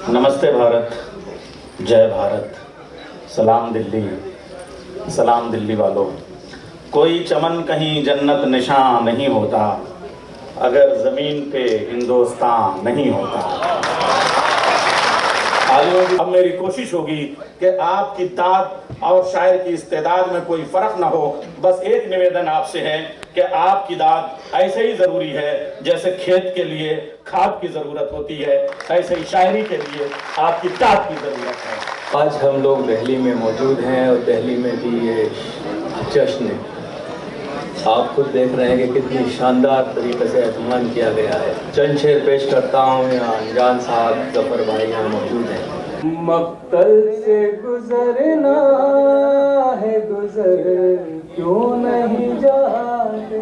नमस्ते भारत, जय भारत, सलाम दिल्ली, सलाम दिल्ली वालों। कोई चमन कहीं जन्नत निशान नहीं होता अगर ज़मीन पे हिंदुस्तान नहीं होता। अब मेरी कोशिश होगी कि आपकी दाद और शायर की इस्तेदाद में कोई फ़र्क ना हो। बस एक निवेदन आपसे है कि आपकी दाद ऐसे ही ज़रूरी है जैसे खेत के लिए खाद की ज़रूरत होती है, ऐसे ही शायरी के लिए आपकी दाद की ज़रूरत है। आज हम लोग दिल्ली में मौजूद हैं और दिल्ली में भी ये जश्न है। आप खुद देख रहे हैं कि कितनी शानदार तरीके से एहतमाम किया गया है। चंद शेर पेश करता हूँ। यहाँ अनजान साहब, जफर भाई यहाँ मौजूद हैं। मक्तल से गुजरना है गुजर क्यों नहीं जाते,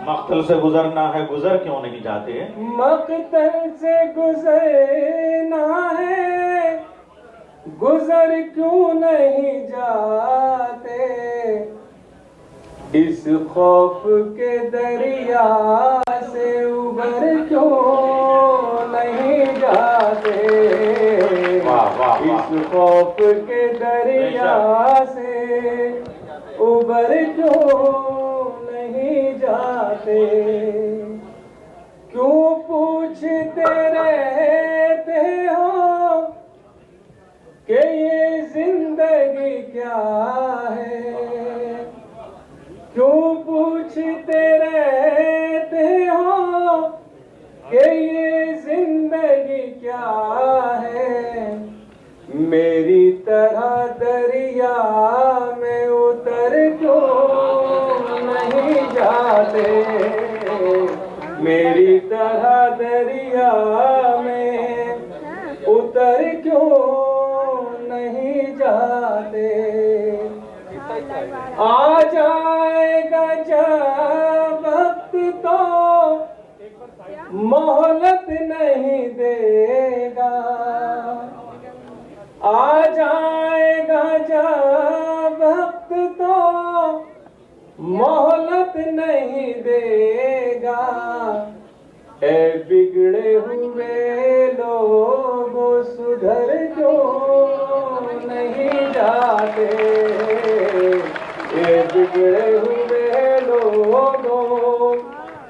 मक्तल से गुजरना है गुजर क्यों नहीं जाते, मक्तल से गुजरना है गुजर क्यों नहीं जाते, इस खौफ के दरिया से उबर क्यों नहीं जाते, इस खौफ के दरिया से उबर क्यों नहीं जाते, क्यों पूछते रहते हो कि ये जिंदगी क्या है, क्यों पूछते रहते हो कि ये जिंदगी क्या है, मेरी तरह दरिया में उतर क्यों नहीं जाते, मेरी तरह दरिया में उतर क्यों नहीं जाते, आ जाएगा जब वक्त तो मोहलत नहीं देगा, आ जाएगा जब वक्त तो मोहलत नहीं देगा, ऐ बिगड़े हुए लोगों सुधर क्यों नहीं जाते, ये बिगड़े हुए लोगों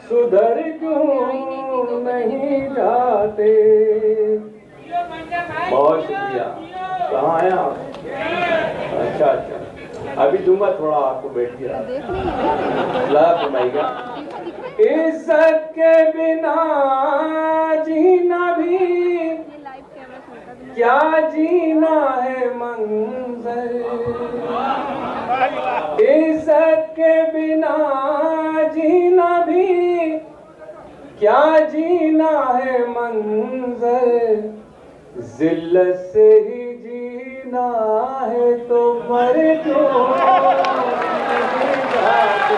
सुधर क्यों नहीं जाते। बहुत शुक्रिया। कहाँ आया? अच्छा अच्छा, अभी दूंगा, थोड़ा आपको बैठिए। इज्जत के बिना जीना भी क्या जीना है मंजर, इज्जत के बिना जीना भी क्या जीना है मंजर, जिल्लत से ही जीना है तो मर क्यों नहीं जाते,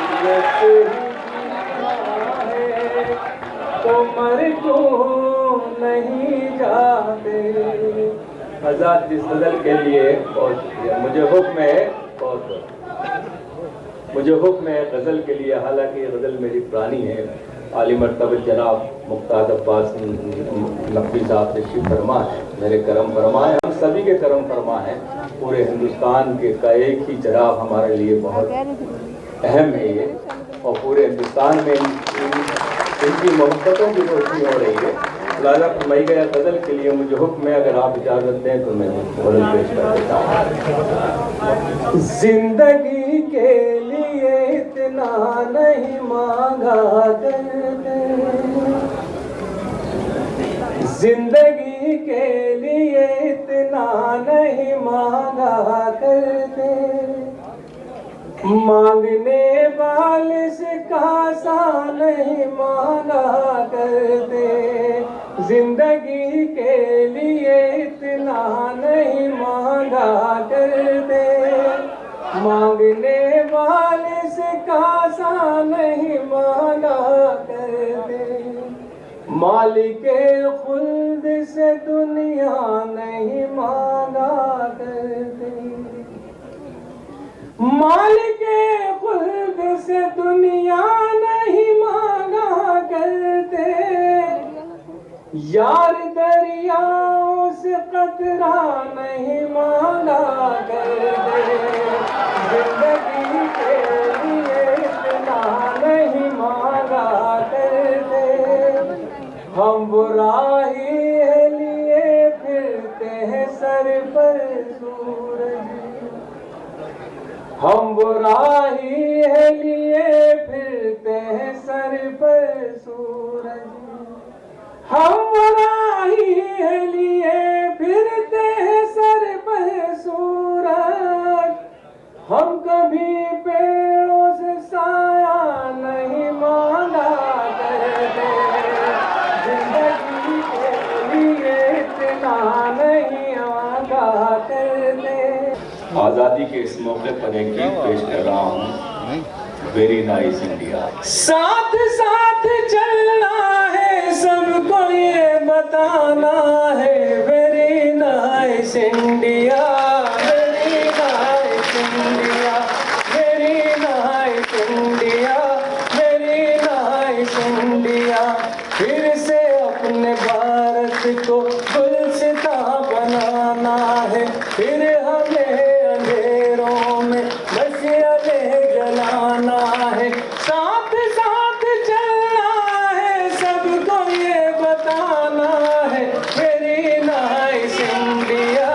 जिल्लत से ही जीना है तो मर क्यों नहीं जाते। आजाद इस गजल के लिए बहुत शुक्रिया। मुझे हुक्म है, मुझे हुक्म है गजल के लिए, हालांकि ये गजल मेरी पुरानी है। आली मर्तबा जनाब मुख्तार अब्बास नकवी साहब तशरीफ फरमा है, मेरे करम फरमा है, हम सभी के करम फरमा है। पूरे हिंदुस्तान के का एक ही जनाब हमारे लिए बहुत अहम है ये, और पूरे हिंदुस्तान में इनकी मोहब्बतों की रोशनी हो रही है। लाजा फरमाई गया गजल के लिए मुझे हुक्म है, अगर आप इजाजत दें तो मैं गजल पेश कर देता हूँ। जिंदगी के लिए इतना नहीं मांगा करते, जिंदगी के लिए इतना नहीं मांगा करते, मांगने वाले से कासा नहीं मांगा करते, जिंदगी के लिए इतना नहीं मांगा करते, मांगने वाले से कासा नहीं मांगा करते, मालिके खुल्द से दुनिया नहीं मांगा करते, मालिके खुल्द से दुनिया नहीं मांगा करते, यार दरियाओं से कतरा नहीं मांगा करते, जिंदगी के लिए इतना नहीं मांगा करते। हम बुराई है लिए फिरते हैं सर पर सूरज, हम बुराई है लिए फिरते हैं सर पर सूरज, हम बुराई है लिए फिरते हैं सर पर सूरज। हम कभी पेड़ों से साया नहीं मांगा करते, जिंदगी के लिए इतना नहीं मांगा करते। आजादी के इस मौके पर एक गीत पेश कर रहा हूँ, वेरी नाइस इंडिया। साथ साथ चलना है सबको ये बताना है, very nice India, very nice India, very nice India, very nice India. फिर से अपने भारत को गुलसिता बनाना है, फिर हमें अंधेरों में मशालें जलाना है। साथ साथ चलना है सबको ये बताना है, very nice India,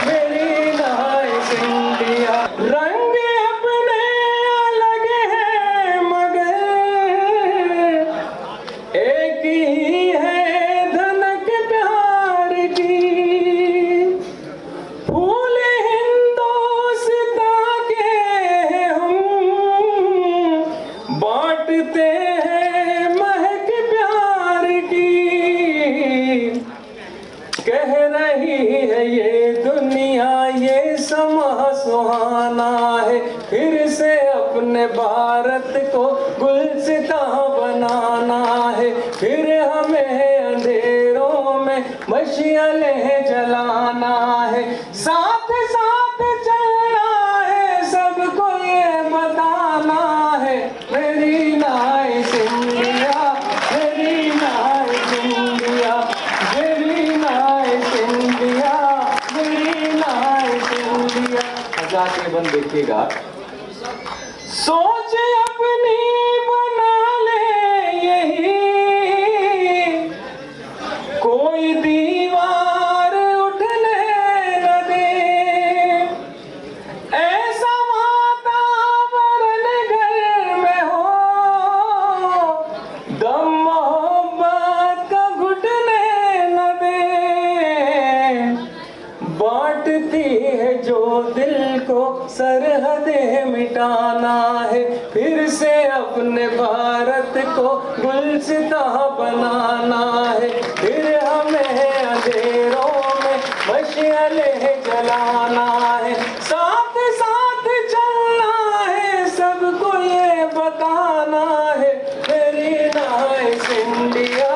very nice India. रंग अपने अलग है मगर एक ही है धनक प्यार की। फूल हिंदोस्तां के हम बांटते हैं महक प्यार की। कह रही है ये दुनिया ये समा सुहाना है, फिर से अपने भारत को गुलसिता बनाना है, फिर हमें अंधेरों में मशालें जलाना है। साथ साथ चलना है सबको ये बताना है, very nice India, very nice India, very nice India, very nice India. हजार के बंद देखिएगा। सोच अपनी बना ले यही, कोई दीवार उठने न दे, ऐसा वातावरण घर में हो दम मोहब्बत का घुटने न दे। बांटती है जो दिल को सरहदें मिटाना है, फिर से अपने भारत को गुलसिता बनाना है, फिर हमें अंधेरों में मशालें जलाना है। साथ साथ चलना है सबको ये बताना है, very nice India,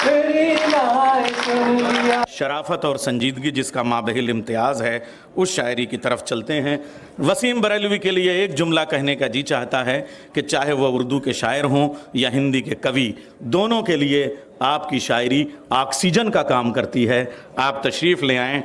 very nice India. शराफत और संजीदगी जिसका माबहिल इम्तियाज़ है, उस शायरी की तरफ चलते हैं। वसीम बरेलवी के लिए एक जुमला कहने का जी चाहता है कि चाहे वह उर्दू के शायर हों या हिंदी के कवि, दोनों के लिए आपकी शायरी ऑक्सीजन का काम करती है। आप तशरीफ़ ले आएँ।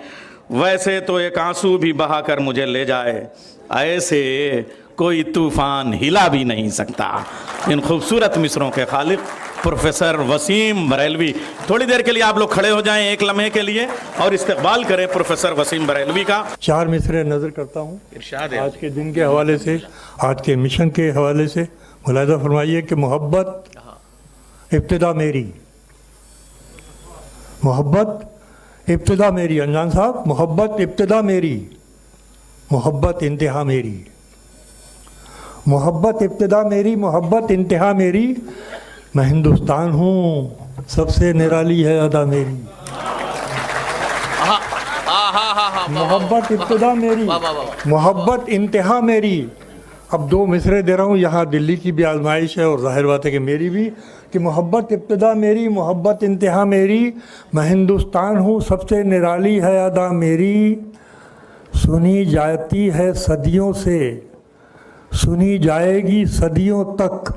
वैसे तो एक आंसू भी बहा कर मुझे ले जाए, ऐसे कोई तूफ़ान हिला भी नहीं सकता। इन खूबसूरत मिसरों के खालिक प्रोफेसर वसीम बरेलवी। थोड़ी देर के लिए आप लोग खड़े हो जाएं एक लम्हे के लिए और इस्तकबाल करें प्रोफेसर वसीम बरेलवी का। चार मिसरे नज़र करता हूँ इरशाद है। आज के दिन के हवाले से, आज के मिशन के हवाले से। मुलाहिज़ा फरमाइए कि मोहब्बत इब्तिदा मेरी, मोहब्बत इब्तिदा मेरी, अनजान साहब, मोहब्बत इब्तिदा मेरी, मोहब्बत इंतहा मेरी, मोहब्बत इब्तिदा मेरी, मोहब्बत इंतहा मेरी। मैं हिंदुस्तान हूँ, सबसे निराली है अदा मेरी। मोहब्बत इब्तिदा मेरी, मोहब्बत इंतहा मेरी। अब दो मिसरे दे रहा हूँ, यहाँ दिल्ली की भी आजमाइश है और जाहिर बात है कि मेरी भी, कि मोहब्बत इब्तिदा मेरी, मोहब्बत इंतहा मेरी। मैं हिंदुस्तान हूँ, सबसे निराली है अदा मेरी। सुनी जाती है सदियों से, सुनी जाएगी सदियों तक,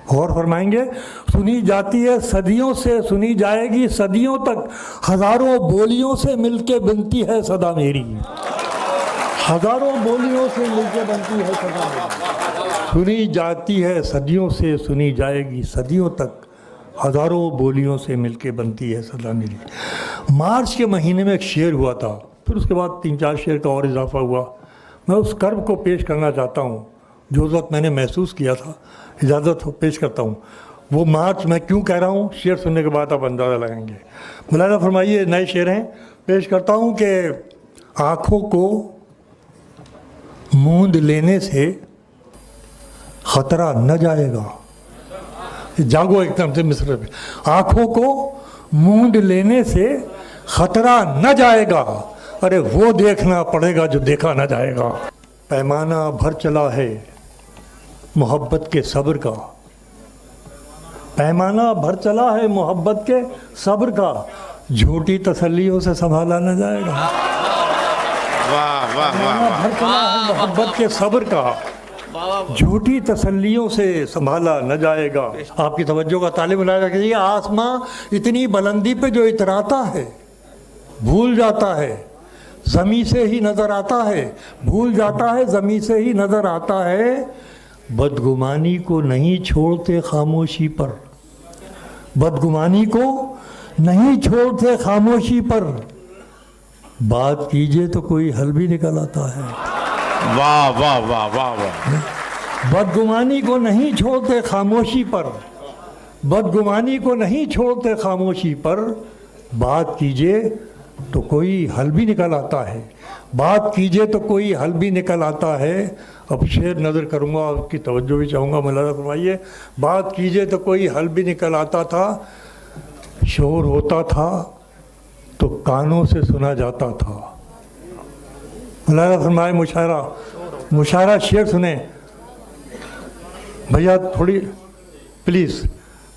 और फरमाएंगे, सुनी जाती है सदियों से, सुनी जाएगी सदियों तक, हजारों बोलियों से मिलके बनती है सदा मेरी, हजारों बोलियों से मिलके बनती है सदा मेरी। सुनी जाती है सदियों से, सुनी जाएगी सदियों तक, हजारों बोलियों से मिलके बनती है सदा मेरी। मार्च के महीने में एक शेर हुआ था, फिर उसके बाद 3-4 शेर का और इजाफा हुआ। मैं उस कर्ब को पेश करना चाहता हूँ जो उस वक्त मैंने महसूस किया था, इजाज़त हो पेश करता हूँ। वो मार्च मैं क्यों कह रहा हूँ, शेर सुनने के बाद आप अंदाज़ा लगाएंगे। मुलाज़ा फरमाइए, नए शेर हैं, पेश करता हूँ कि आँखों को मूंद लेने से ख़तरा न जाएगा। जागो एकदम से मिस्र पे, आँखों को मूंद लेने से ख़तरा न जाएगा, अरे वो देखना पड़ेगा जो देखा न जाएगा। पैमाना भर चला है मोहब्बत के सब्र का, पैमाना भर चला है मोहब्बत के सब्र का, झूठी तसल्लियों से संभाला न जाएगा। वाह वाह पैमाना वाह भर चला है मोहब्बत के सब्र का, झूठी तसल्लियों से संभाला न जाएगा। आपकी तवज्जो का तालिब मुलाज़ा कीजिए, आसमां इतनी बुलंदी पे जो इतराता है भूल जाता है, ज़मीं से ही नज़र आता है, भूल जाता है, ज़मीं से ही नज़र आता है। बदगुमानी को नहीं छोड़ते खामोशी पर, बदगुमानी को नहीं छोड़ते खामोशी पर, बात कीजिए तो कोई हल भी निकल आता है। वाह वाह वाह वाह वाह। बदगुमानी को नहीं छोड़ते खामोशी पर, बदगुमानी को नहीं छोड़ते खामोशी पर, बात कीजिए तो कोई हल भी निकल आता है, बात कीजिए तो कोई हल भी निकल आता है। अब शेर नज़र करूँगा, आपकी तवज्जो भी चाहूँगा, मुलाज़ा फरमाइए। बात कीजिए तो कोई हल भी निकल आता था, शोर होता था तो कानों से सुना जाता था। मुलाज़ा फरमाए, मुशायरा, मुशायरा शेर सुने भैया, थोड़ी प्लीज़।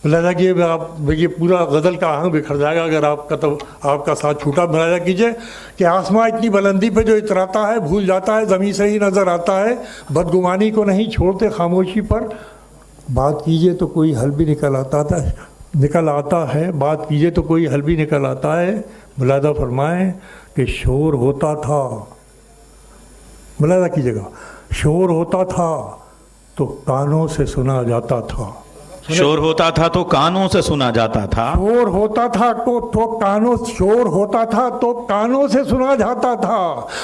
मुलाज़ा किए, आप देखिए पूरा गज़ल का आहंग बिखर जाएगा अगर आपका तो आपका साथ छूटा। मुलाज़ा कीजिए कि आसमां इतनी बुलंदी पे जो इतराता है भूल जाता है, ज़मीं से ही नज़र आता है। बदगुमानी को नहीं छोड़ते खामोशी पर, बात कीजिए तो कोई हल भी निकल आता है, बात कीजिए तो कोई हल भी निकल आता है। मुलाज़ा फरमाएँ कि शोर होता था, मुलाज़ा कीजिएगा, शोर होता था तो कानों से सुना जाता था, शोर होता था तो कानों से सुना जाता था, शोर होता था तो कानों, शोर होता था तो कानों से सुना जाता था।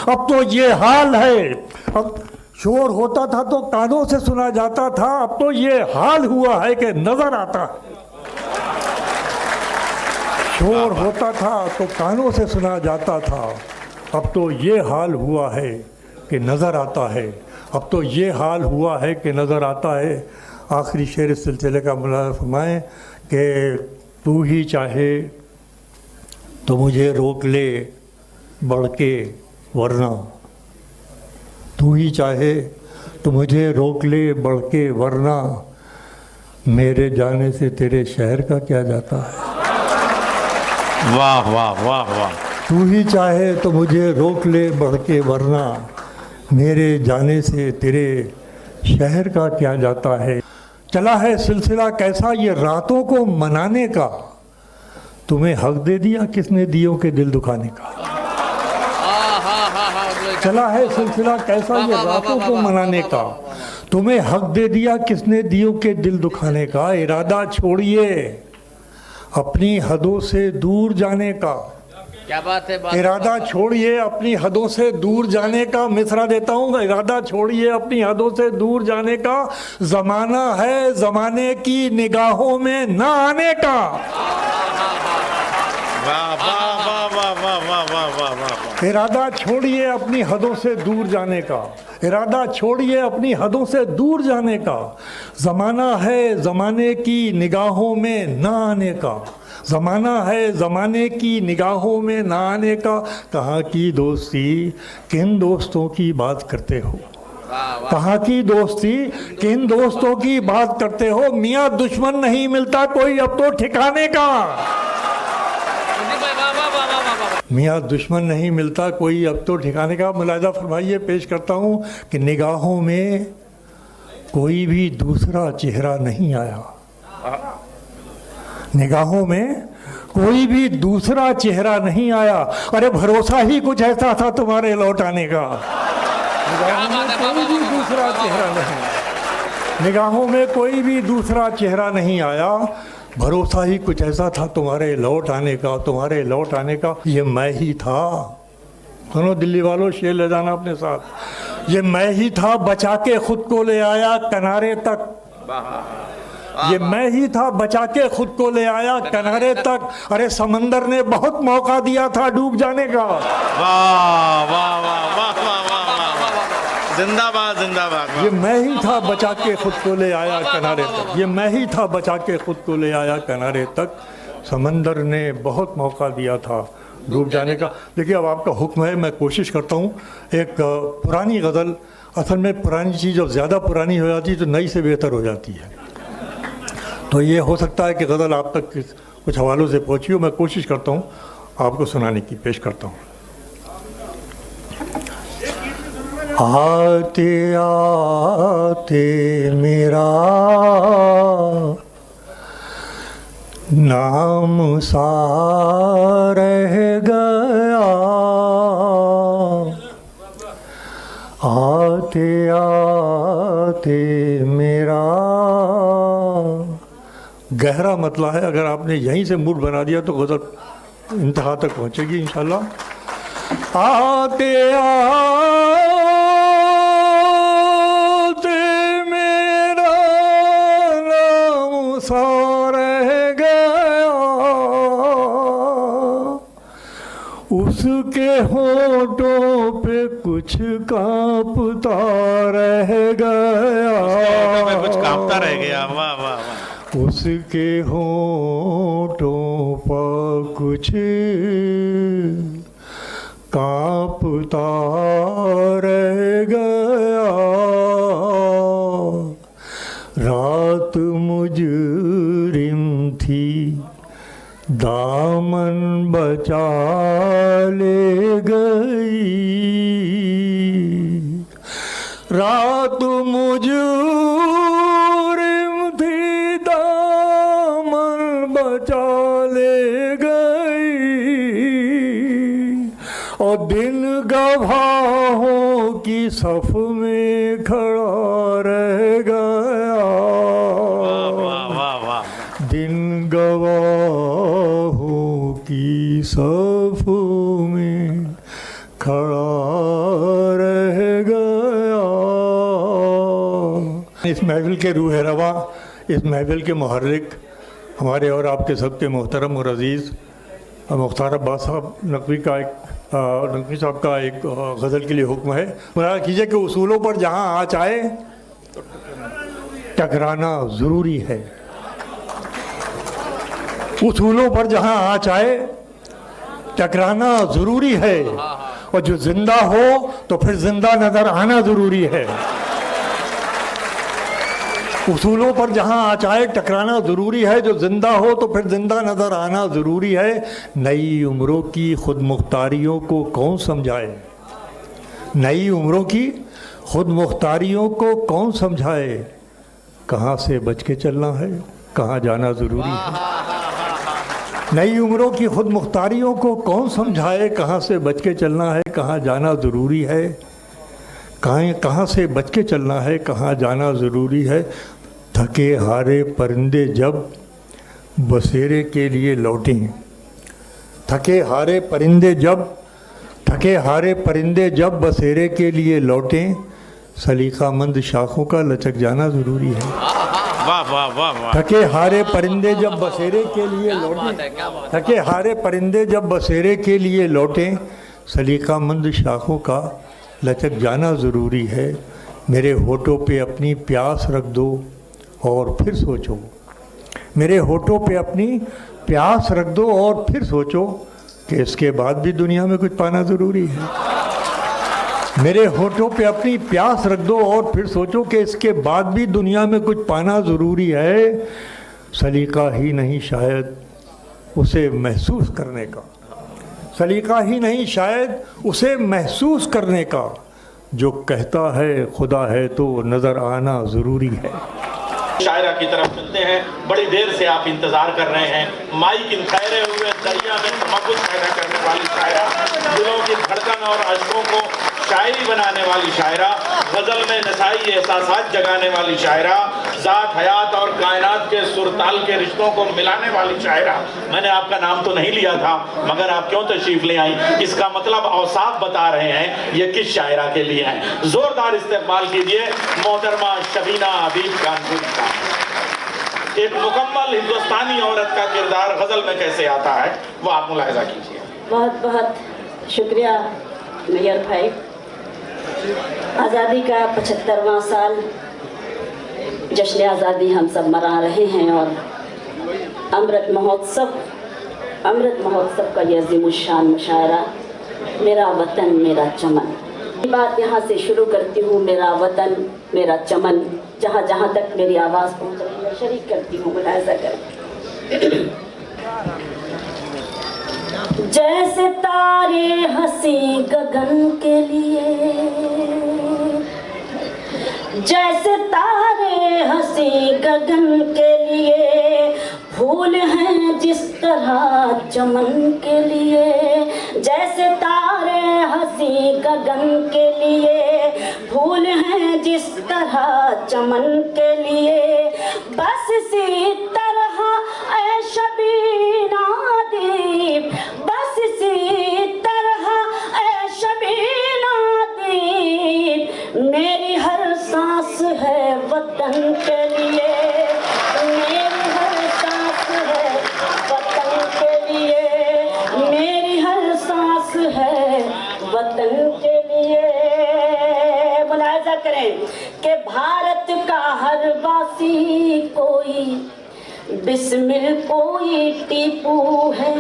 अब तो ये हाल है, अब शोर होता था तो कानों से सुना जाता था, अब तो ये हाल हुआ है कि नजर आता है। शोर होता था तो कानों से सुना जाता था, अब तो ये हाल हुआ है कि नजर आता है, अब तो ये हाल हुआ है कि नजर आता है। आखिरी शेर इस सिलसिले का मुलाज़ा फरमाएं कि तू ही चाहे तो मुझे रोक ले बढ़ के वरना, तू ही चाहे तो मुझे रोक ले बढ़ के वरना, मेरे जाने से तेरे शहर का क्या जाता है। वाह वाह वाह वाह। तू ही चाहे तो मुझे रोक ले बढ़ के वरना, मेरे जाने से तेरे शहर का क्या जाता है। चला है सिलसिला कैसा ये रातों को मनाने का, तुम्हें हक दे दिया किसने दियों के दिल दुखाने का। चला है सिलसिला कैसा ये रातों को मनाने का, तुम्हें हक दे दिया किसने दियों के दिल दुखाने का। इरादा छोड़िए अपनी हदों से दूर जाने का, क्या बात है, इरादा छोड़िए अपनी हदों से दूर जाने का। मिसरा देता हूँ, इरादा छोड़िए अपनी हदों से दूर जाने का, जमाना है जमाने की निगाहों में न आने का। वाह वाह वाह वाह वाह वाह वाह वाह वाह। इरादा छोड़िए अपनी हदों से दूर जाने का, इरादा छोड़िए अपनी हदों से दूर जाने का, जमाना है जमाने की निगाहों में न आने का, ज़माना है ज़माने की निगाहों में न आने का। कहाँ की दोस्ती किन दोस्तों की बात करते हो, कहाँ की दोस्ती किन दोस्तों की बात करते हो। मियाँ दुश्मन नहीं मिलता कोई अब तो ठिकाने का, मियाँ दुश्मन नहीं मिलता कोई अब तो ठिकाने का। मुलाज़ा फरमाइए, पेश करता हूँ कि निगाहों में कोई भी दूसरा चेहरा नहीं आया, निगाहों में कोई भी दूसरा चेहरा नहीं आया, अरे भरोसा ही कुछ ऐसा था तुम्हारे लौट आने का। निगाहों में कोई भी दूसरा चेहरा नहीं, निगाहों में कोई भी दूसरा चेहरा नहीं आया, भरोसा ही कुछ ऐसा था तुम्हारे लौट आने का, तुम्हारे लौट आने का। ये मैं ही था, सुनो दिल्ली वालों, शेर ले जाना अपने साथ। ये मैं ही था, बचा के खुद को ले आया किनारे तक। ये मैं ही था, बचा के खुद को ले आया किनारे तक। अरे समंदर ने बहुत मौका दिया था डूब जाने का। वाह वाह वाह वाह वाह वाह, जिंदाबाद जिंदाबाद। ये मैं ही था, बचा के खुद को ले आया किनारे तक। ये मैं ही था, बचा के खुद को ले आया किनारे तक। समंदर ने बहुत मौका दिया था डूब जाने का। देखिए अब आपका हुक्म है, मैं कोशिश करता हूँ। एक पुरानी गज़ल, असल में पुरानी चीज़ जब ज़्यादा पुरानी हो जाती है तो नई से बेहतर हो जाती है। तो ये हो सकता है कि गज़ल आप तक कुछ हवालों से पहुँची हो। मैं कोशिश करता हूँ आपको सुनाने की, पेश करता हूँ। आते आते मेरा नाम सा रह गया, आते आते मेरा। गहरा मतला है, अगर आपने यहीं से मूड बना दिया तो गज़ल इंतहा तक पहुँचेगी इंशाल्लाह। आते आते मेरा नाम सा रह गया, उसके होठों पे कुछ कांपता रह गया, कुछ कांपता रह गया। वाह वाह वाह। उसके होठों पर कुछ कांपता रह गया। रात मुजरिम थी, दामन बचा ले गई। रात मुजरिम थी, दामन बचा ले गई, और दिन गवाहों की सफ में खड़ा रह गया। वाह वाह वाह। दिन गवाहों की सफ में खड़ा रह गया। इस महफिल के रूह रवा, इस महफिल के मुहर्रिक, हमारे और आपके सबके मोहतरम और अज़ीज़ मुख्तार अब्बास साहब नकवी का नकवी साहब का एक गज़ल के लिए हुक्म है। मुराद कीजिए कि उसूलों पर जहाँ आँच आए टकराना ज़रूरी है। उसूलों पर जहाँ आँच आए टकराना ज़रूरी है, और जो जिंदा हो तो फिर जिंदा नज़र आना ज़रूरी है। उसूलों पर जहाँ आँच आए टकराना ज़रूरी है, जो जिंदा हो तो फिर जिंदा नज़र आना ज़रूरी है। नई उम्रों की खुद मुख्तारियों को कौन समझाए, नई उम्रों की खुद मुख्तारियों को कौन समझाए। कहाँ से बच के चलना है, कहाँ जाना ज़रूरी है। नई उम्रों की खुद मुख्तारियों को कौन समझाए, कहाँ से बच के चलना है, कहाँ जाना ज़रूरी है। कहाँ से बच के चलना है, कहाँ जाना ज़रूरी है। थके हारे परिंदे जब बसेरे के लिए लौटें, थके हारे परिंदे जब बसेरे के लिए लौटें, सलीकामंद शाखों का लचक जाना ज़रूरी है। वाह वाह वाह वाह। थके हारे परिंदे जब बसेरे के लिए लौटें, थके हारे परिंदे जब बसेरे के लिए लौटें, सलीकामंद शाखों का लचक जाना ज़रूरी है। मेरे होठों पे अपनी प्यास रख दो और फिर सोचो, मेरे होठों पे अपनी प्यास रख दो और फिर सोचो कि इसके बाद भी दुनिया में कुछ पाना ज़रूरी है। मेरे होठों पे अपनी प्यास रख दो और फिर सोचो कि इसके बाद भी दुनिया में कुछ पाना ज़रूरी है। सलीका ही नहीं शायद उसे महसूस करने का, सलीका ही नहीं शायद उसे महसूस करने का। जो कहता है खुदा है तो नज़र आना ज़रूरी है। शायरा की तरफ चलते हैं। हैं, बड़ी देर से आप इंतजार कर रहे हैं। माइक इन ठहरे हुए दरिया में तमक्कुस पैदा करने वाली शायरा, दिलों की धड़कन और अश्कों को शायरी बनाने वाली शायरा, गजल में नसाई एहसासात जगाने वाली शायरा, जात हयात और कायनात के सुरताल के रिश्तों को मिलाने वाली शायरा। मैंने आपका नाम तो नहीं लिया था, मगर आप क्यों तशरीफ ले आई, इसका मतलब औसाफ बता रहे हैं ये किस शायरा के लिए है। जोरदार इस्तेमाल कीजिए मोहतरमा शबीना हबीब कानपुर का। एक मुकम्मल हिंदुस्तानी औरत का किरदार गजल में कैसे आता है वो आप मुलाहिजा कीजिए। बहुत बहुत शुक्रिया मेयर भाई। आज़ादी का 75वां साल जश्न आज़ादी हम सब मना रहे हैं और अमृत महोत्सव का ये अज़ीमुश्शान मुशायरा मेरा वतन मेरा चमन। बात यहाँ से शुरू करती हूँ, मेरा वतन मेरा चमन, जहाँ जहाँ तक मेरी आवाज़ पहुँच रही है शरीक करती हूँ, मुलाहिजा कर। जैसे तारे हंसी गगन के लिए, जैसे तारे हंसी गगन के लिए, फूल हैं जिस तरह चमन के लिए। जैसे तारे हंसी गगन के लिए, फूल हैं जिस तरह चमन के लिए, बस इसी तरह ऐ शबीना दीप, बस इसी तरह ऐ शबीना दीप, मेरी हर सांस है वतन के लिए, मेरी हर सांस है वतन के लिए, मेरी हर सांस है वतन के लिए। मुलाहिजा करें कि भारत का हर वासी कोई बिस्मिल कोई टीपू है,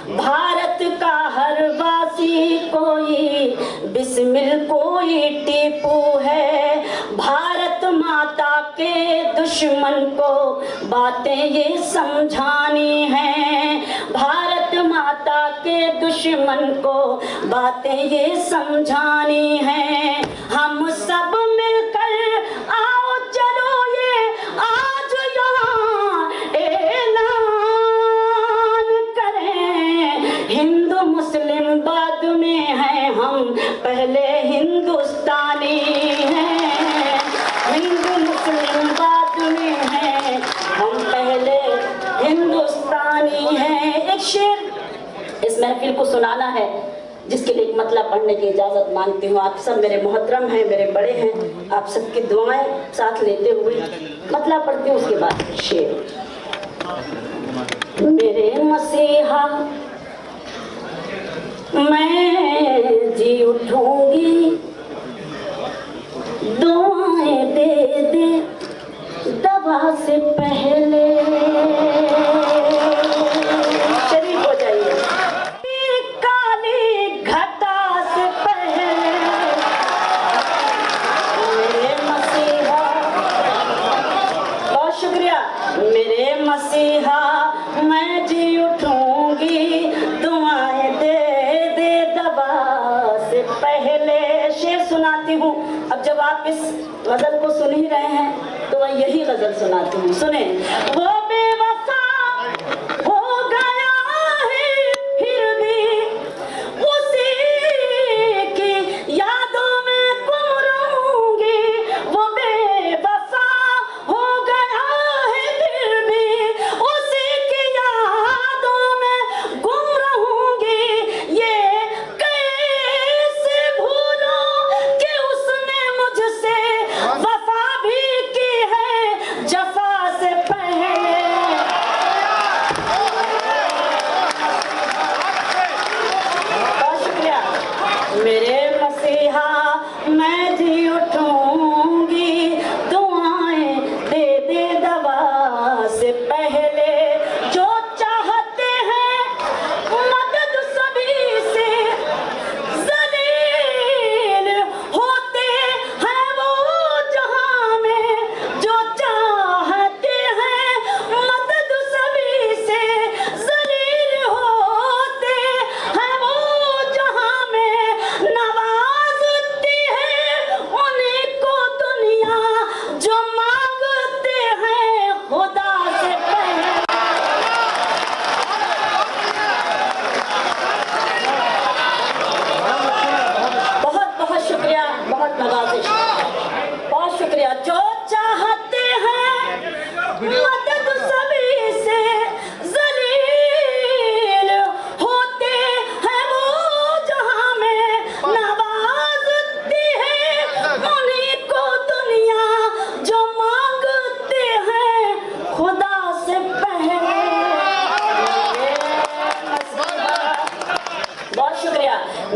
भारत का हर वासी कोई बिस्मिल कोई टीपू है। भारत माता के दुश्मन को बातें ये समझानी हैं, भारत माता के दुश्मन को बातें ये समझानी हैं। हम सब मिलकर आओ चलो ये आज यहाँ ऐलान करें, हिंदू मुस्लिम बाद में हैं हम पहले हिंदुस्तानी हैं, हिंदू मुस्लिम बाद में हैं हम पहले हिंदुस्तानी हैं। एक शेर इस महफिल को सुनाना है जिसके लिए एक मतलब पढ़ने की इजाज़त मांगती हूँ। आप सब मेरे मोहतरम हैं, मेरे बड़े हैं, आप सबकी दुआएं साथ लेते हुए मतलब पढ़ती हूँ। उसके बाद शेर। मेरे मसीहा मैं जी उठूंगी, दुआएं दे दे दवा से पहले, शरीफ हो जाइए। काली घटा से पहले मेरे मसीहा, बहुत शुक्रिया, मेरे मसीहा मैं जी उठूंगी, दुआएं दे दे दवा से पहले। शेर सुनाती हूँ। अब जब आप इस गजल को सुन ही रहे हैं तो मैं यही गजल सुनाती हूँ, सुने। वो बेवफा हो गया है फिर भी उसी की यादों में गुम रहूंगी, वो बेवफा हो गया है फिर भी उसी की यादों में गुम रहूंगी। ये कैसे भूलूं कि उसने मुझसे वफा भी की है जफा से पहले।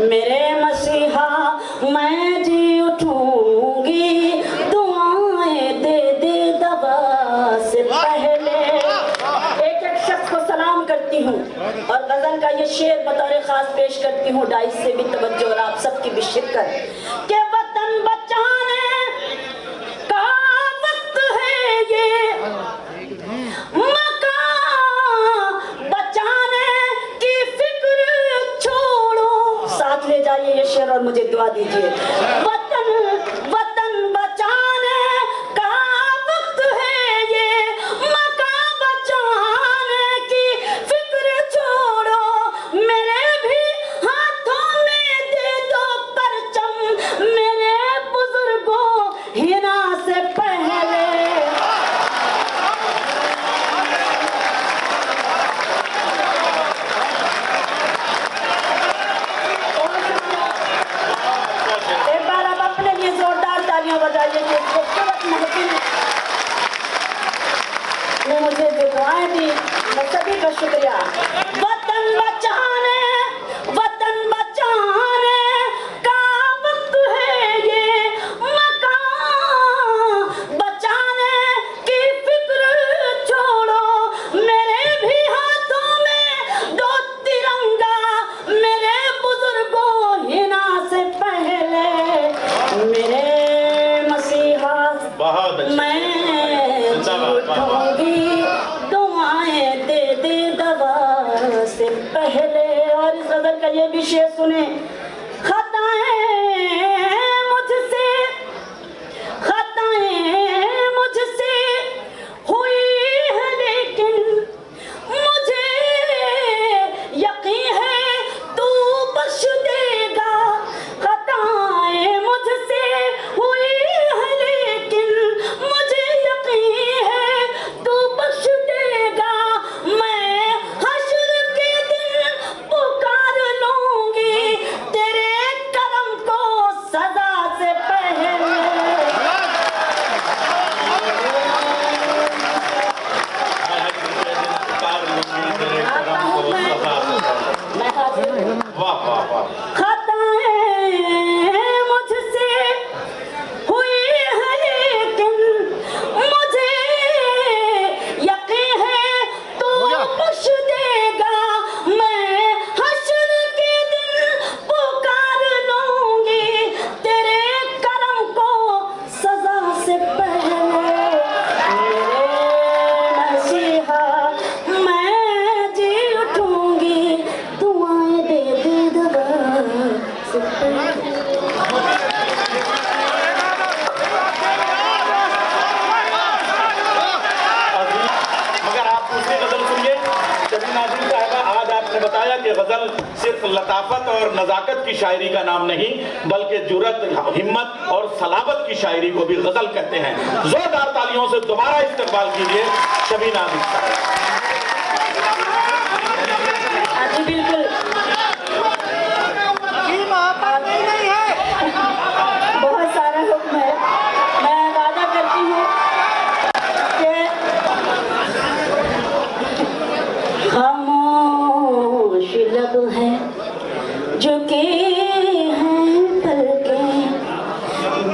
मेरे मसीहा मैं जी उठूंगी, दुआएं दे दे दवा से पहले। एक एक शख्स को सलाम करती हूँ और गजल का ये शेर बतौर खास पेश करती हूँ, डाइस से भी तवज्जो और आप सबकी भी शिरकत। के वतन बचाने का वक्त है ये, मकान बचाने की फिक्र छोड़ो। साथ ले जाइए ये शेर और मुझे दुआ दीजिए। वतन वतन बचाने का वक्त है ये, मकान बचाने की फिक्र छोड़ो। मेरे भी हाथों में दे दो परचम, मेरे बुजुर्गों हिना से पहले। एक बार आप अपने लिए जोरदार तालियां बजाइए कि खूबसूरत महफिल ने मुझे जो दुआएं दी, मैं सभी का शुक्रिया। वतन बचाने का वक्त है ये, मकान बचाने की फिक्र छोड़ो। मेरे भी हाथों में दो तिरंगा, मेरे बुजुर्गों हिना से पहले। मेरे मसीहा बहुत अच्छे। मैं उठूंगी, दुआएं दे दे दवा से पहले। और इस गजल का ये भी शेर सुने। खताएं मुझसे हुई है, लेकिन मुझे यकीन है तू बख्श देगा। खताएं मुझसे हुई है, लेकिन मुझे यकीन है तू बख्श देगा। मैं हश्र के दिन पुकार लूंगी, तेरे करम को सजा से पहले। मैं हाजिर हूँ। वाह वाह वाह। खताएं मुझसे हुई है, लेकिन मुझे यकीन है तू बख्श देगा। मैं हश्र के दिन पुकार लूंगी, तेरे करम को सजा से पहले। मेरे मसीहा मैं जी उठूंगी, दुआएं दे दे दवा से पहले। मगर आप दूसरी गजल सुनिए। शबीना नाज़रीन साहिबा, आज आपने बताया कि गजल सिर्फ लताफत और नजाकत की शायरी का नाम नहीं, बल्कि जुर्रत, हिम्मत और सलाबत की शायरी को भी गजल कहते हैं। जोरदार तालियों से दोबारा इस्तेमाल कीजिए शबीना नाज़रीन साहिबा। जी बिल्कुल, बहुत सारा हुक्म है। मैं वादा करती हूँ कि खामोश लब है झुके हैं पलकें,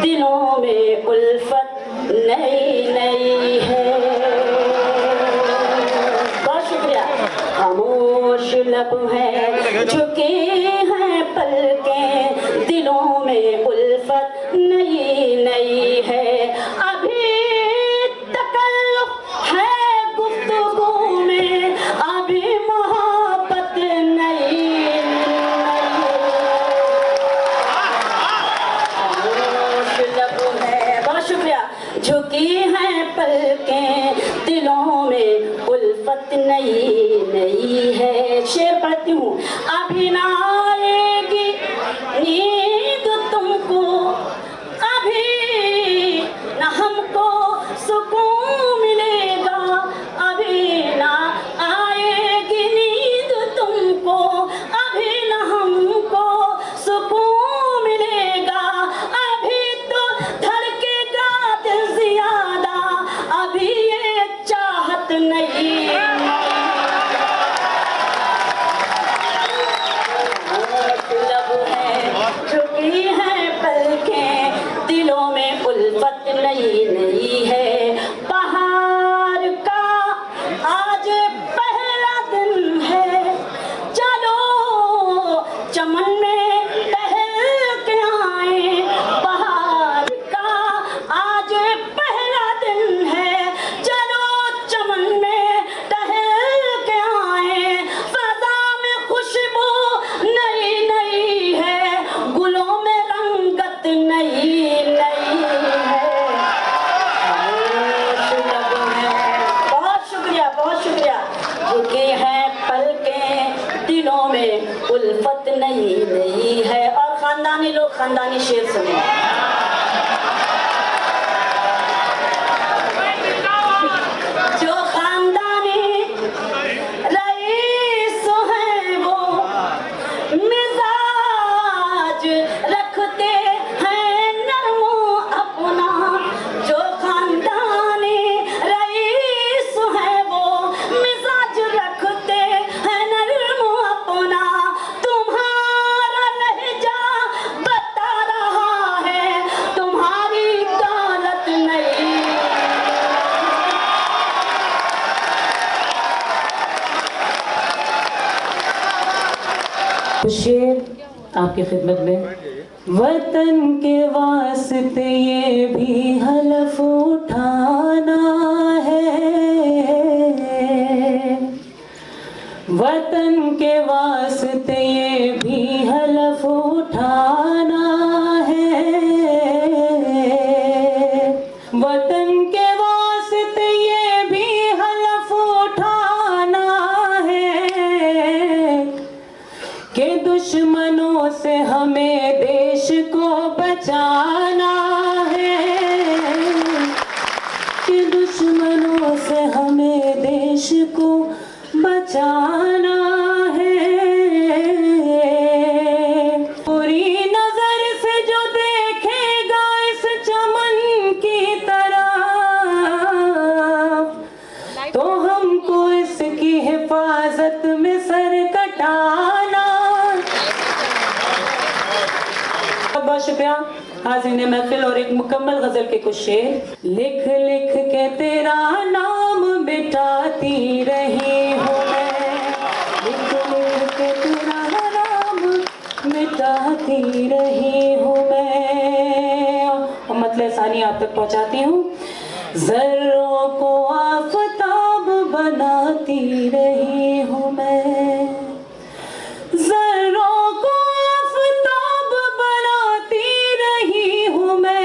दिलों में उल्फत नई नई है। बहुत शुक्रिया। खामोश लब है झुके हैं पलकें, दिलों में उल्फत नई नई है। अभी तकल्लुफ़ है गुफ्तगू में, अभी मोहब्बत नई खामोश लब है। बहुत शुक्रिया। झुकी हैं पलकें, दिलों में उल्फत नई नई है। शेर पढ़ती हूँ। अभी ना आएगी नींद तुमको, अभी न हमको सुकून मिलेगा। अभी ना आएगी नींद तुमको, अभी न हमको सुकून मिलेगा। अभी तो धड़केगा दिल ज्यादा, अभी ये चाहत नहीं। लब है नई नई है। और खानदानी लोग खानदानी शेर सुने। जो खानदानी रईस हैं वो मिजाज रखते हैं नरमो अपना। जो खानदानी रईस हैं वो मिजाज रखते हैं नरमो अपना। तुम्हारा लहजा बता रहा है तुम्हारी दौलत नहीं। शेर आपकी खिदमत में। वतन के वास्ते ये भी हलफ उठाना है, वतन के वास्ते ये भी हलफ उठाना है, वतन के वास्ते ये भी हलफ उठाना है कि दुश्मनों से हमें देश को बचाना है, कि दुश्मनों से हमें देश को बचाना है। पूरी नजर से जो देखेगा इस चमन की तरफ तो हमको इसकी हिफाजत में सर कटाना। बहुत शुक्रिया हाज़िर महफिल। और एक मुकम्मल गजल के कुछ शेर। लिख लिख के तेरा नाम मिटाती रही हूँ मैं, लिख लिख के तेरा नाम मिटाती रही हूँ मैं, और मतलब सानी आप तक पहुँचाती हूँ। ज़र्रों को आफताब बनाती रही हूँ मैं, ज़र्रों को आफताब बनाती रही हूँ मैं।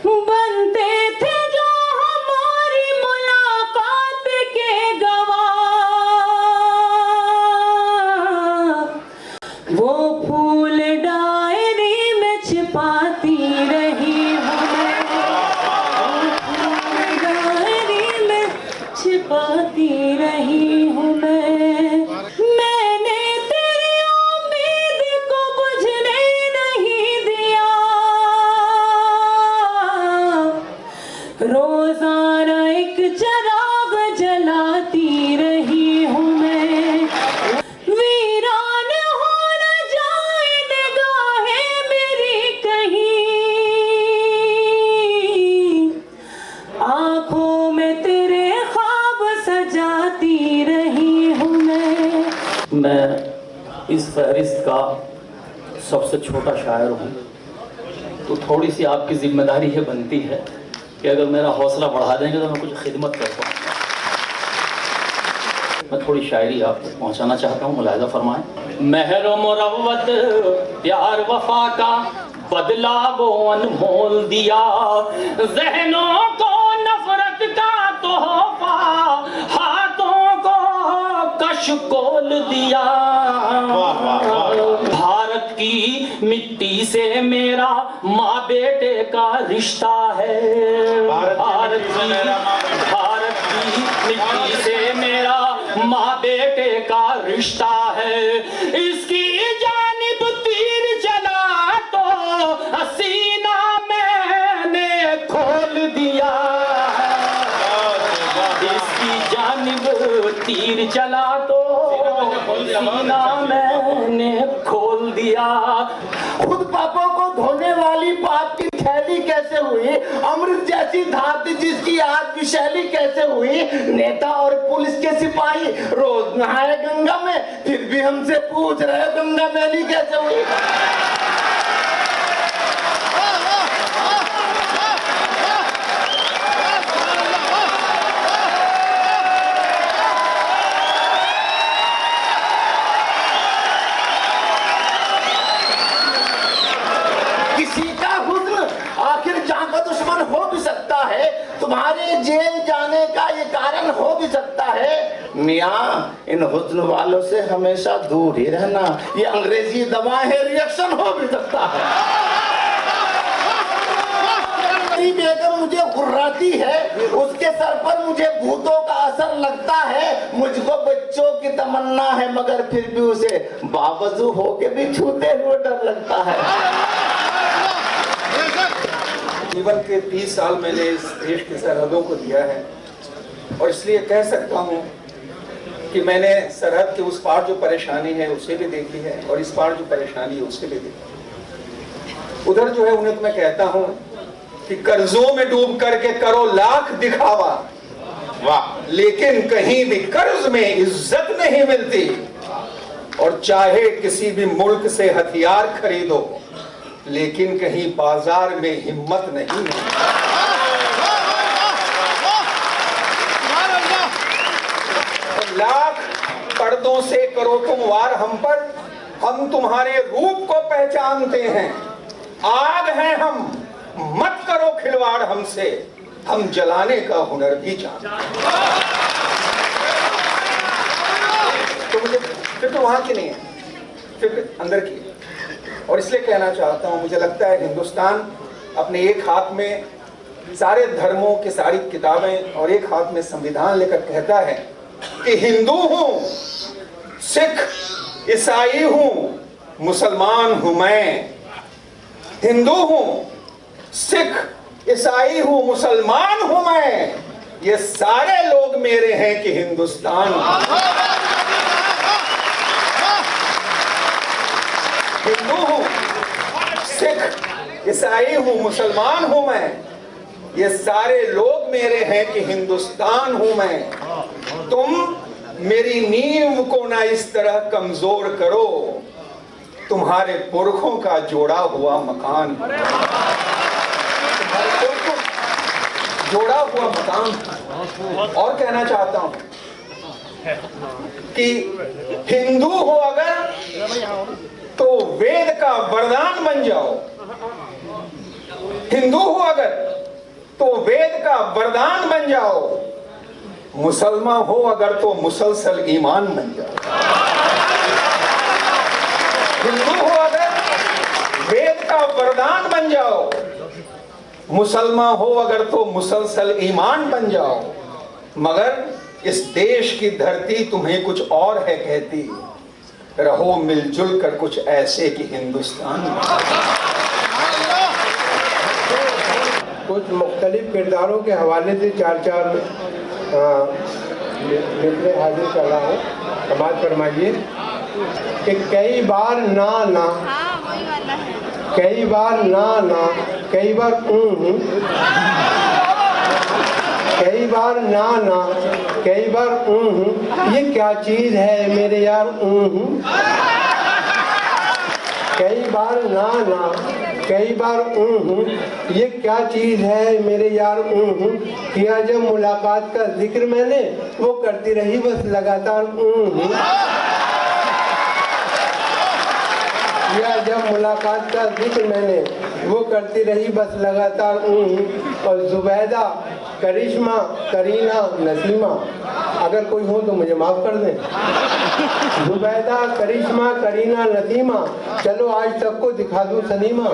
बनते थे जो हमारी मुलाकात के गवाह, वो फूल डायरी में छिपाती रही हूँ मैं, वो फूल डायरी में छिपाती रही हूँ मैं। मैंने तेरी उम्मीद को बुझने नहीं दिया, रोजाना एक चिराग जलाती रही हूँ मैं। वीरान हो न जाए निगाहें मेरी कहीं, आंखों में तेरे ख्वाब सजाती रही हूँ मैं इस फहरिस्त का सबसे छोटा शायर हूँ, तो थोड़ी सी आपकी जिम्मेदारी ये बनती है कि अगर मेरा हौसला बढ़ा देंगे तो मैं कुछ खिदमत कर पाऊँ। मैं थोड़ी शायरी आप तक पहुँचाना चाहता हूँ, मुलाहिज़ा फरमाएं। महर मुरव्वत प्यार वफा का बदला वो अनमोल दिया, ज़हनों को नफरत का तोहफा हाथों को कशकोल दिया। भारत की मिट्टी से मेरा माँ बेटे का रिश्ता है, भारत की मिट्टी से मेरा माँ बेटे का रिश्ता है। इसकी जानिब तीर चला तो सीना मैंने खोल दिया, इसकी जानिब तीर चला तो सीना मैंने खोल दिया। खुद पापों को धोने वाली पाप की थैली कैसे हुई, अमृत जैसी धात जिसकी आग की शैली कैसे हुई। नेता और पुलिस के सिपाही रोज नहाए गंगा में, फिर भी हमसे पूछ रहे गंगा मैली कैसे हुई। तुम्हारे जेल जाने का ये कारण हो भी सकता है। मियाँ, इन हुस्न वालों से हमेशा दूर ही रहना, ये अंग्रेजी दवा है, रिएक्शन हो भी सकता है। बेगम मुझे गुर्राती है, उसके सर पर मुझे भूतों का असर लगता है। मुझको बच्चों की तमन्ना है, मगर फिर भी उसे बावजू होके भी छूते हुए डर लगता है। जीवन के 30 साल मैंने इस देश की सरहदों को दिया है और इसलिए कह सकता हूँ कि मैंने सरहद के उस पार जो परेशानी है उसे भी देखी है और इस पार जो परेशानी है उसे भी देखी। उधर जो है उन्हें तो मैं कहता हूँ कि कर्जों में डूब करके करो लाख दिखावा, वाह, लेकिन कहीं भी कर्ज में इज्जत नहीं मिलती। और चाहे किसी भी मुल्क से हथियार खरीदो, लेकिन कहीं बाजार में हिम्मत नहीं मिलती। लाख पर्दों से करो तुम वार हम पर, हम तुम्हारे रूप को पहचानते हैं। आग हैं हम, मत करो खिलवाड़ हमसे, हम जलाने का हुनर भी जानते हैं। तो मुझे फिक्र वहां की नहीं है, फिक्र अंदर की है। और इसलिए कहना चाहता हूं, मुझे लगता है हिंदुस्तान अपने एक हाथ में सारे धर्मों की सारी किताबें और एक हाथ में संविधान लेकर कहता है कि हिंदू हूं, सिख, ईसाई हूं, मुसलमान हूं मैं। हिंदू हूं, सिख, ईसाई हूं, मुसलमान हूं मैं, ये सारे लोग मेरे हैं कि हिंदुस्तान। हिंदू हूं, सिख, ईसाई हूं, मुसलमान हूं मैं, ये सारे लोग मेरे हैं कि हिंदुस्तान हूं मैं। तुम मेरी नींव को ना इस तरह कमजोर करो, तुम्हारे पुरखों का जोड़ा हुआ मकान, जोड़ा हुआ मकान। और कहना चाहता हूं कि हिंदू हो अगर तो वेद का वरदान बन जाओ, हिंदू हो अगर तो वेद का वरदान बन जाओ, मुसलमान हो अगर तो मुसलसल ईमान बन जाओ। हिंदू हो अगर वेद का वरदान बन जाओ, मुसलमान हो अगर तो मुसलसल ईमान बन जाओ। मगर इस देश की धरती तुम्हें कुछ और है कहती, रहो मिलजुल कर कुछ ऐसे कि हिंदुस्तान। कुछ मुख्तलिफ किरदारों के हवाले से चार मिसरे हाजिर कर रहा हूँ, समाज फरमाइए कि कई बार ना ना, कई बार ना ना, कई बार कई बार ना ना, कई बार ये क्या चीज है मेरे यार। कई बार ना ना, कई बार ये क्या चीज है मेरे यार। किया जब मुलाकात का जिक्र मैंने, वो करती रही बस लगातार या जब मुलाकात का जिक्र मैंने, वो करती रही बस लगातार और जुबैदा, करिश्मा, करीना, नसीमा, अगर कोई हो तो मुझे माफ कर दें। जुबैदा, करिश्मा, करीना, नसीमा, चलो आज सबको दिखा दूं सनीमा।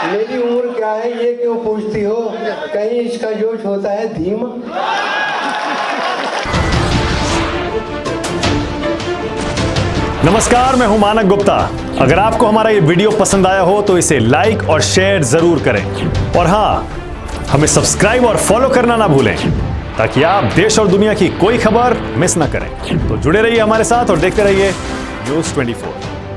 मेरी उम्र क्या है ये क्यों पूछती हो, कहीं इसका जोश होता है धीमा। नमस्कार, मैं हूं मानक गुप्ता। अगर आपको हमारा ये वीडियो पसंद आया हो तो इसे लाइक और शेयर जरूर करें और हाँ, हमें सब्सक्राइब और फॉलो करना ना भूलें ताकि आप देश और दुनिया की कोई खबर मिस ना करें। तो जुड़े रहिए हमारे साथ और देखते रहिए न्यूज़ 24।